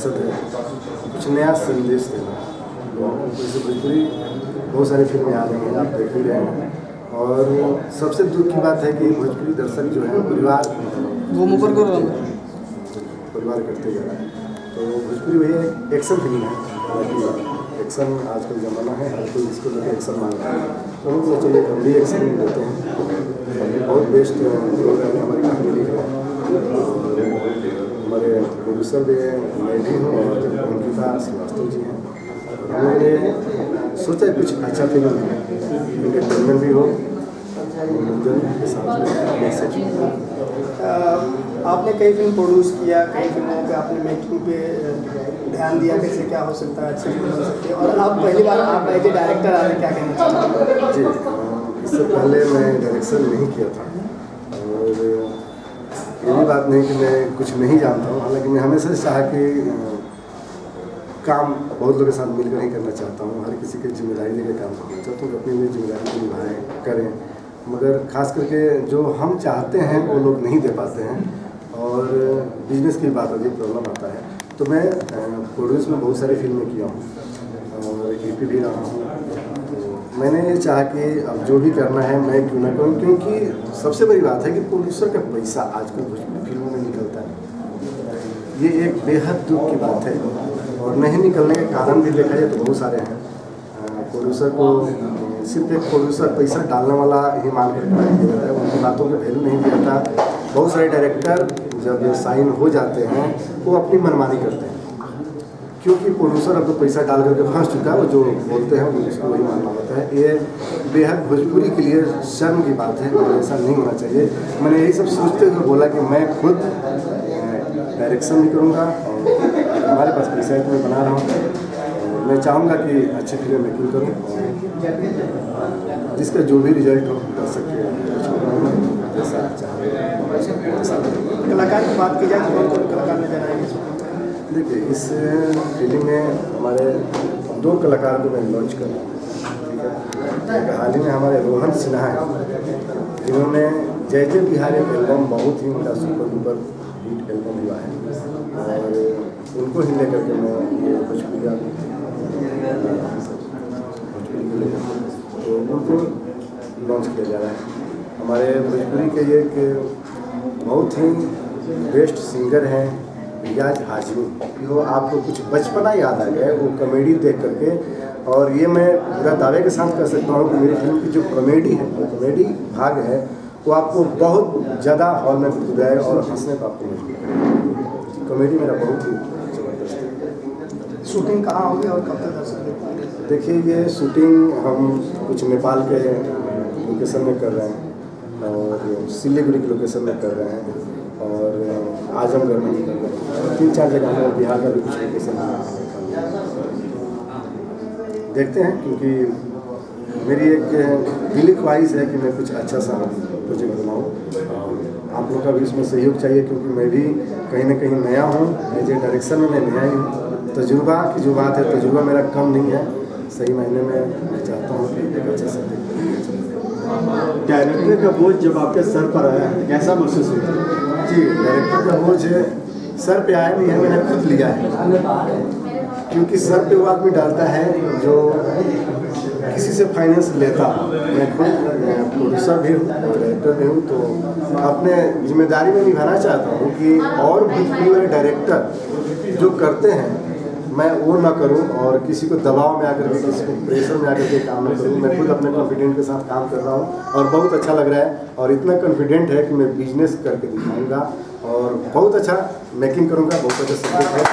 मकसद है कुछ नया संदेश देना लोगों को। जैसे भोजपुरी बहुत सारी फिल्में आ रही हैं, आप देख ही रहे हैं। और सबसे दुख की बात है कि भोजपुरी दर्शक जो है परिवार करते जा रहा है। तो भोजपुरी भैया एक एक्शन फिल्म है, हालांकि एक्शन आजकल ज़माना है, हर कोई इसको लेकर एक्शन मांग रहा है। तो हम लोग चलिए हम भी एक्शन देते हैं। बहुत बेस्ट लोग हैं, हमारी कहानी लिख रहे हैं। और हमारे प्रोड्यूसर भी मैं भी हूँ और अंकिता श्रीवास्तव जी हैं। हम लोगों ने सोचा है कुछ अच्छा फिल्म एंटरटेनमेंट भी हो, मनोरंजन के साथ में मैसेज। आपने कई फिल्म प्रोड्यूस किया, कई फिल्मों पे आपने मेकिंग पे ध्यान दिया, कैसे क्या हो सकता है, अच्छी फिल्म हो सकती है। और आप पहली बार आप एज ए डायरेक्टर आ रहे, क्या कहना चाहते जी, इससे पहले मैं डायरेक्शन नहीं किया था। और ये भी बात नहीं कि मैं कुछ नहीं जानता हूँ, हालांकि मैं हमेशा से चाहा कि काम बहुत लोगों के साथ मिलकर ही करना चाहता हूँ। हर किसी की जिम्मेदारी लेकर काम करना चाहता हूँ, अपनी जिम्मेदारी को निभाएं करें। मगर ख़ास करके जो हम चाहते हैं वो लोग नहीं दे पाते हैं, और बिजनेस की बात होती है, प्रॉब्लम आता है। तो मैं प्रोड्यूस में बहुत सारी फिल्में किया हूँ और EP भी रहा हूँ। तो मैंने ये चाहा कि अब जो भी करना है मैं क्यों ना करूँ, क्योंकि सबसे बड़ी बात है कि प्रोड्यूसर का पैसा आजकल भोजपुरी फिल्मों में निकलता है। ये एक बेहद दुख की बात है, और नहीं निकलने के कारण भी देखा जाए तो बहुत सारे हैं। प्रोड्यूसर को सिर्फ एक प्रोड्यूसर पैसा डालने वाला ही मान कर दिया जाता है, उनकी बातों के वैल्यू नहीं दिया जाता। बहुत सारे डायरेक्टर जब साइन हो जाते हैं वो अपनी मनमानी करते हैं, क्योंकि प्रोड्यूसर अब तो पैसा डाल करके फंस चुका है, वो जो बोलते हैं उसको वही मानना होता है। ये बेहद भोजपुरी के लिए शर्म की बात है, और ऐसा नहीं होना चाहिए। मैंने यही सब सोचते हुए बोला कि मैं खुद डायरेक्शन भी करूँगा, और हमारे पास पैसा है तो मैं बना रहा हूँ। मैं चाहूँगा कि अच्छी फिल्म मेकिंग करूँ, जिसका जो भी रिजल्ट हो दर्शक के जैसा चाहे। कलाकार की बात की जाए तो कौन कलाकार नजर आएंगे? देखिए, इस फिल्म में हमारे 2 कलाकार को मैं लॉन्च कर रहा हूँ, ठीक है। एक हाल ही में हमारे रोहन सिन्हा है, जिन्होंने जय जय बिहार एक एल्बम, बहुत ही उनका सुपर डुपर हिट एल्बम हुआ है, और उनको ही लेकर के मैं ये भोजपुरी तो उनको लॉन्च किया जा रहा है। हमारे भोजपुरी के एक बहुत ही बेस्ट सिंगर हैं रियाज हाशमी। वो आपको कुछ बचपना याद आ गया वो कॉमेडी देख करके, और ये मैं पूरा दावे के साथ कर सकता हूँ कि मेरी फिल्म की जो कॉमेडी है, जो कॉमेडी भाग है, वो आपको बहुत ज़्यादा हॉल में बुलाए और हंसने पर आपको मजबूर है। कॉमेडी मेरा बहुत ही ज़बरदस्त है। शूटिंग कहाँ होगी और कब तक दर्शक देख पाएंगे? देखिए, ये शूटिंग हम कुछ नेपाल के लोकेशन में कर रहे हैं, और सिलीगुड़ी के लोकेशन में कर रहे हैं, और आजमगढ़ में कर रहे हैं। 3-4 जगह में बिहार का भी कुछ लोकेशन में देखते हैं, क्योंकि मेरी एक दिली ख्वाहिश है कि मैं कुछ अच्छा सा प्रोजेक्ट बनाऊँ। आप लोग का भी इसमें सहयोग चाहिए, क्योंकि मैं भी कहीं ना कहीं नया हूँ। एज ए डायरेक्शन में मैं नया ही हूँ। तजुर्बा की जो बात है, तजुर्बा मेरा कम नहीं है। सही मायने में मैं चाहता हूँ कि एक अच्छा सा डायरेक्टर का बोझ जब आपके सर पर आया कैसा महसूस हुआ? जी, डायरेक्टर का बोझ सर पे आया नहीं है, मैंने खुद लिया है। क्योंकि सर पे वो आदमी डालता है जो किसी से फाइनेंस लेता हूँ। मैं खुद प्रोड्यूसर भी हूँ, डायरेक्टर भी हूँ, तो अपने जिम्मेदारी में निभाना चाहता हूँ कि और भोजपुरी वाले डायरेक्टर जो करते हैं मैं वो ना करूं, और किसी को दबाव में आकर के, किसी को प्रेशर में आकर के काम ना करूं। मैं खुद अपने कॉन्फिडेंट के साथ काम कर रहा हूं, और बहुत अच्छा लग रहा है, और इतना कॉन्फिडेंट है कि मैं बिजनेस करके दिखाऊंगा, और बहुत अच्छा मेकिंग करूंगा, बहुत अच्छा सब्जेक्ट है।